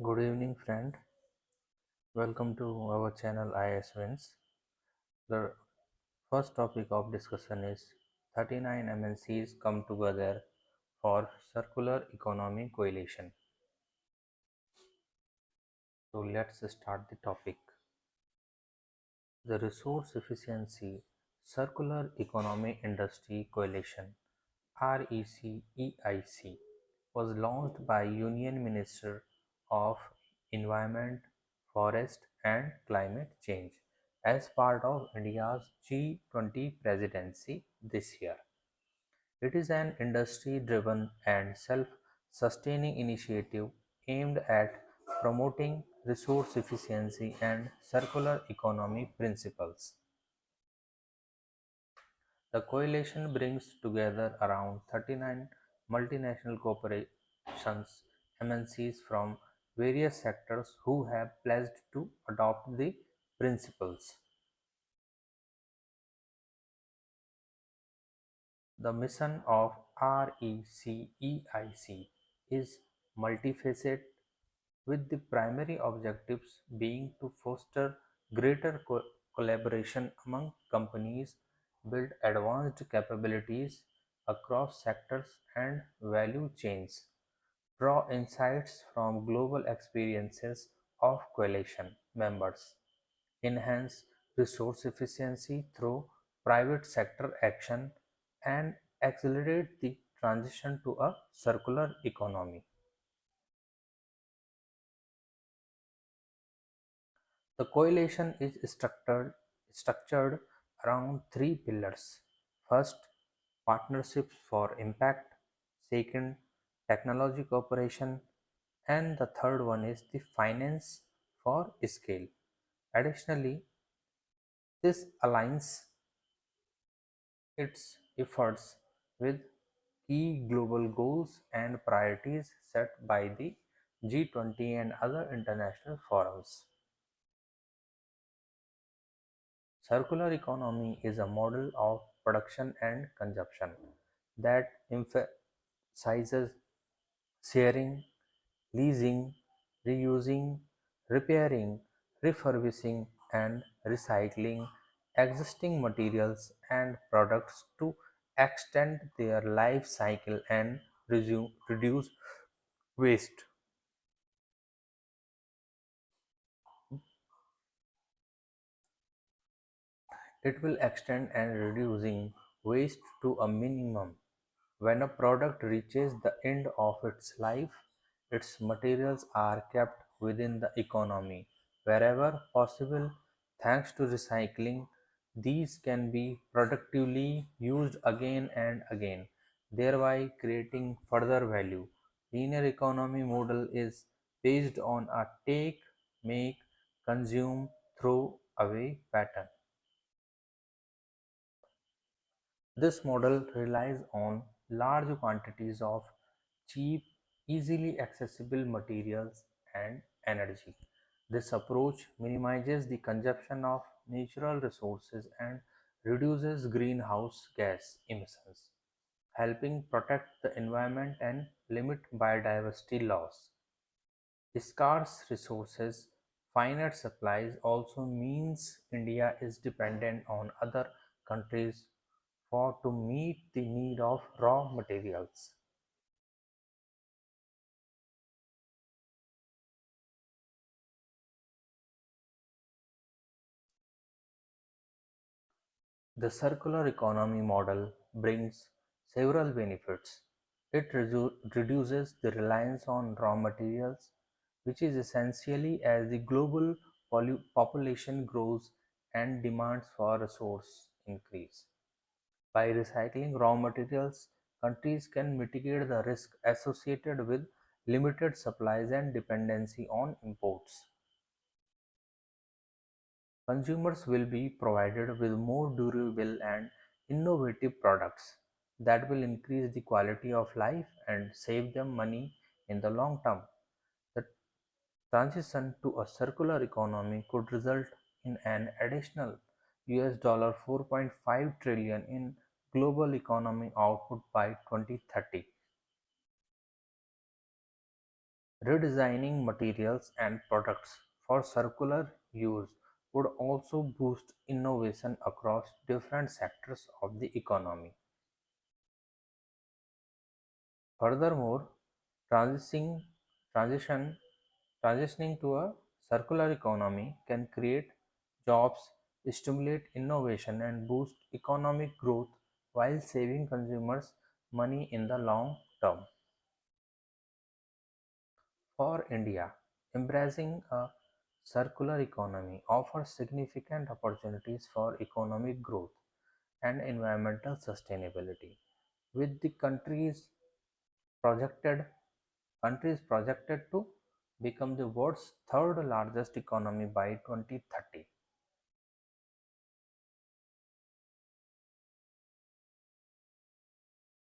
Good evening, friend. Welcome to our channel IAS Wins. The first topic of discussion is 39 MNCs come together for Circular Economy Coalition. So let's start the topic. The Resource Efficiency Circular Economy Industry Coalition RECEIC was launched by Union Minister of Environment, Forest and Climate Change as part of India's G20 presidency this year. It is an industry-driven and self-sustaining initiative aimed at promoting resource efficiency and circular economy principles. The coalition brings together around 39 multinational corporations (MNCs) from various sectors who have pledged to adopt the principles. The mission of RECEIC is multifaceted, with the primary objectives being to foster greater collaboration among companies, build advanced capabilities across sectors and value chains, draw insights from global experiences of coalition members, enhance resource efficiency through private sector action, and accelerate the transition to a circular economy. The coalition is structured around three pillars. First, partnerships for impact. Second, technology cooperation. And the third one is the finance for scale. Additionally, this aligns its efforts with key global goals and priorities set by the G20 and other international forums. Circular economy is a model of production and consumption that emphasizes sharing, leasing, reusing, repairing, refurbishing, and recycling existing materials and products to extend their life cycle and reduce waste. It will extend and reducing waste to a minimum. When a product reaches the end of its life, its materials are kept within the economy. Wherever possible, thanks to recycling, these can be productively used again and again, thereby creating further value. Linear economy model is based on a take, make, consume, throw away pattern. This model relies on large quantities of cheap, easily accessible materials and energy. This approach minimizes the consumption of natural resources and reduces greenhouse gas emissions, helping protect the environment and limit biodiversity loss. Scarce resources, finite supplies also means India is dependent on other countries for to meet the need of raw materials. The circular economy model brings several benefits. It reduces the reliance on raw materials, which is essentially as the global population grows and demands for resource increase. By recycling raw materials, countries can mitigate the risk associated with limited supplies and dependency on imports. Consumers will be provided with more durable and innovative products that will increase the quality of life and save them money in the long term. The transition to a circular economy could result in an additional US dollar 4.5 trillion in global economy output by 2030. Redesigning materials and products for circular use would also boost innovation across different sectors of the economy. Furthermore, transitioning, transition, transitioning to a circular economy can create jobs, stimulate innovation, and boost economic growth while saving consumers money in the long term. For India, embracing a circular economy offers significant opportunities for economic growth and environmental sustainability. With the projected projected to become the world's third largest economy by 2030,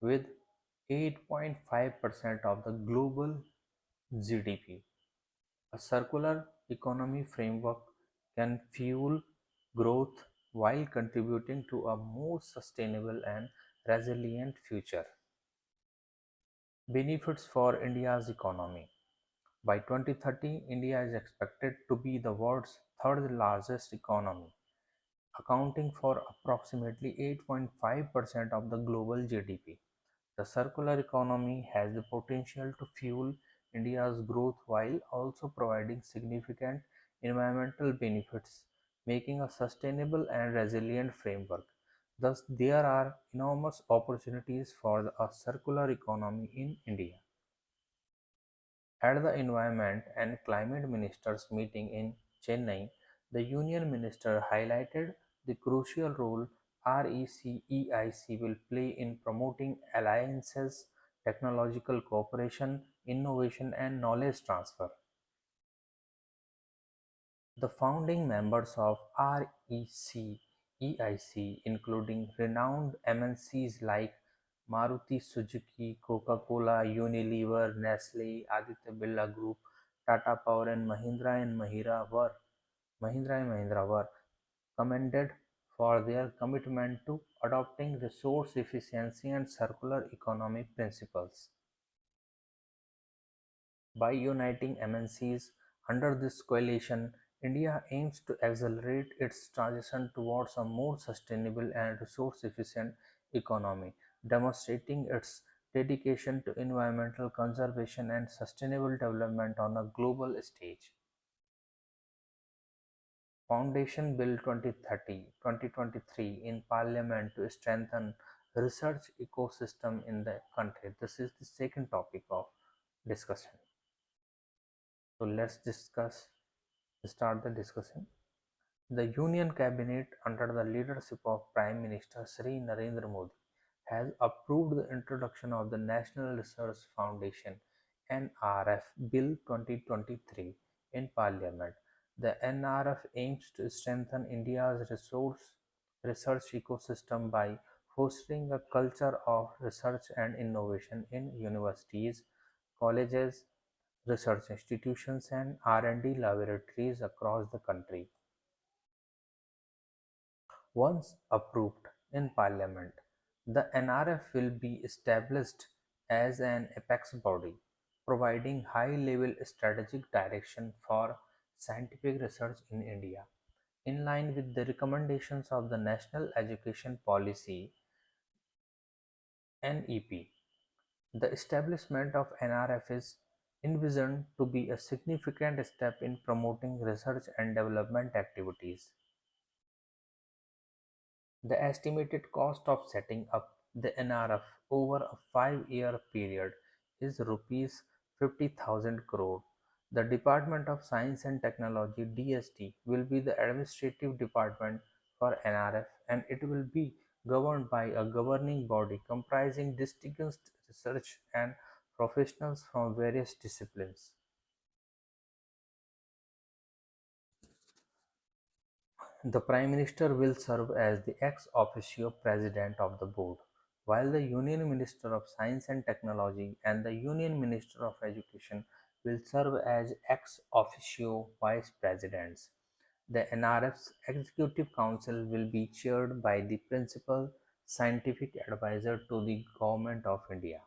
with 8.5% of the global GDP. A circular economy framework can fuel growth while contributing to a more sustainable and resilient future. Benefits for India's economy. By 2030, India is expected to be the world's third largest economy, accounting for approximately 8.5% of the global GDP. The circular economy has the potential to fuel India's growth while also providing significant environmental benefits, making a sustainable and resilient framework. Thus, there are enormous opportunities for a circular economy in India. At the Environment and Climate Ministers meeting in Chennai, the Union Minister highlighted the crucial role RECEIC will play in promoting alliances, technological cooperation, innovation, and knowledge transfer. The founding members of RECEIC, including renowned MNCs like Maruti Suzuki, Coca-Cola, Unilever, Nestle, Aditya Birla Group, Tata Power, and Mahindra and Mahindra were commended for their commitment to adopting resource efficiency and circular economy principles. By uniting MNCs under this coalition, India aims to accelerate its transition towards a more sustainable and resource efficient economy, demonstrating its dedication to environmental conservation and sustainable development on a global stage. Foundation Bill 2023 in Parliament to strengthen research ecosystem in the country. This is the second topic of discussion. So let's start the discussion. The Union Cabinet, under the leadership of Prime Minister Sri Narendra Modi, has approved the introduction of the National Research Foundation (NRF) Bill 2023 in Parliament. The NRF aims to strengthen India's research ecosystem by fostering a culture of research and innovation in universities, colleges, research institutions, and R&D laboratories across the country. Once approved in Parliament, the NRF will be established as an apex body, providing high-level strategic direction for scientific research in India. In line with the recommendations of the National Education Policy (NEP), the establishment of NRF is envisioned to be a significant step in promoting research and development activities. The estimated cost of setting up the NRF over a 5-year period is Rs 50,000 crore. The Department of Science and Technology (DST) will be the administrative department for NRF, and it will be governed by a governing body comprising distinguished research and professionals from various disciplines. The Prime Minister will serve as the ex officio President of the board, while the Union Minister of Science and Technology and the Union Minister of Education will serve as ex officio Vice Presidents. The NRF's Executive Council will be chaired by the Principal Scientific Advisor to the Government of India.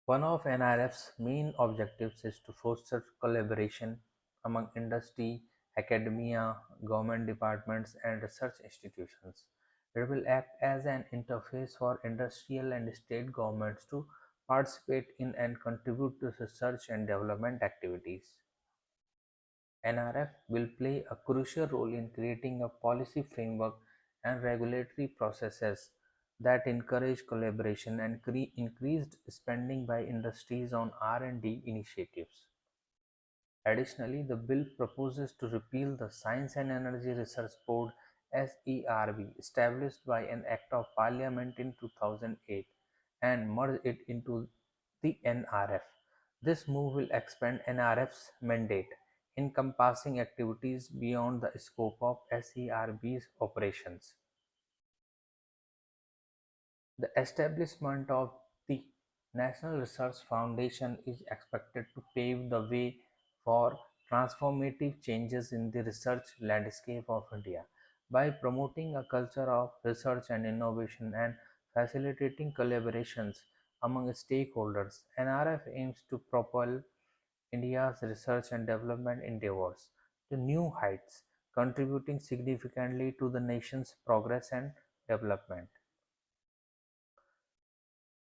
One of NRF's main objectives is to foster collaboration among industry, academia, government departments, and research institutions. It will act as an interface for industrial and state governments to participate in and contribute to research and development activities. NRF will play a crucial role in creating a policy framework and regulatory processes that encourage collaboration and increased spending by industries on R&D initiatives. Additionally, the bill proposes to repeal the Science and Energy Research Board (SERB) established by an Act of Parliament in 2008 and merge it into the NRF. This move will expand NRF's mandate, encompassing activities beyond the scope of SERB's operations. The establishment of the National Research Foundation is expected to pave the way for transformative changes in the research landscape of India. By promoting a culture of research and innovation and facilitating collaborations among stakeholders, NRF aims to propel India's research and development endeavors to new heights, contributing significantly to the nation's progress and development.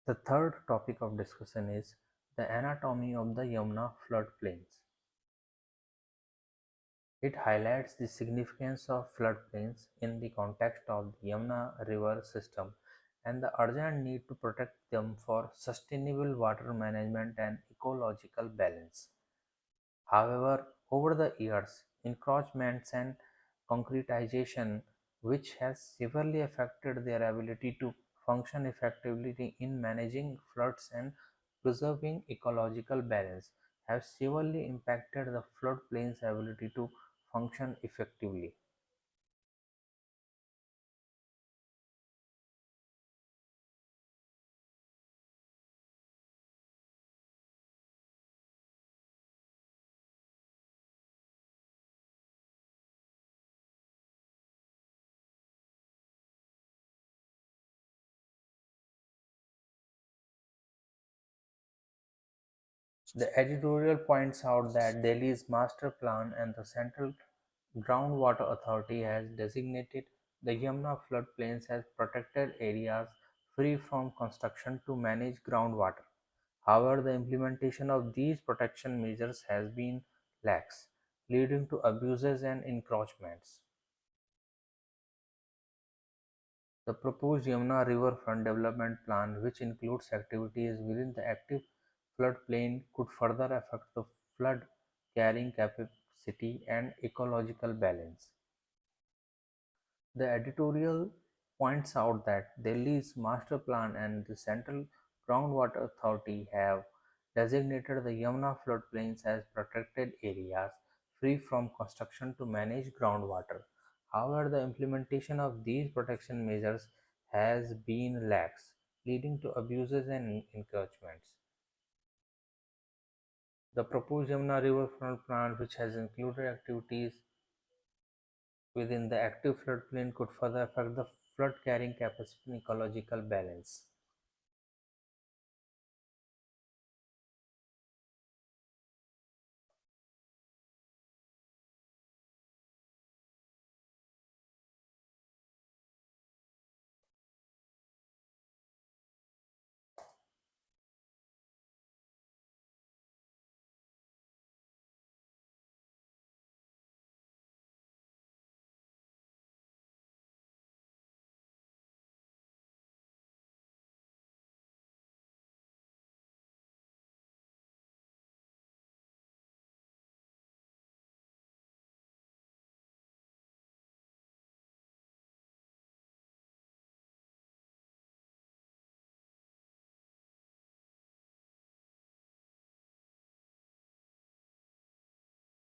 The third topic of discussion is the anatomy of the Yamuna floodplains. It highlights the significance of floodplains in the context of the Yamuna river system and the urgent need to protect them for sustainable water management and ecological balance. However, over the years, encroachments and concretization, which has severely affected their ability to function effectively in managing floods and preserving ecological balance, have severely impacted the floodplain's ability to function effectively. The editorial points out that Delhi's master plan and the Central Groundwater Authority has designated the Yamuna floodplains as protected areas free from construction to manage groundwater. However, the implementation of these protection measures has been lax, leading to abuses and encroachments. The proposed Yamuna Riverfront Development Plan, which includes activities within the active floodplain, could further affect the flood carrying capacity and ecological balance. The editorial points out that Delhi's master plan and the Central Groundwater Authority have designated the Yamuna floodplains as protected areas free from construction to manage groundwater. However, the implementation of these protection measures has been lax, leading to abuses and encroachments. The proposed Yamuna riverfront plan, which has included activities within the active floodplain, could further affect the flood carrying capacity and ecological balance.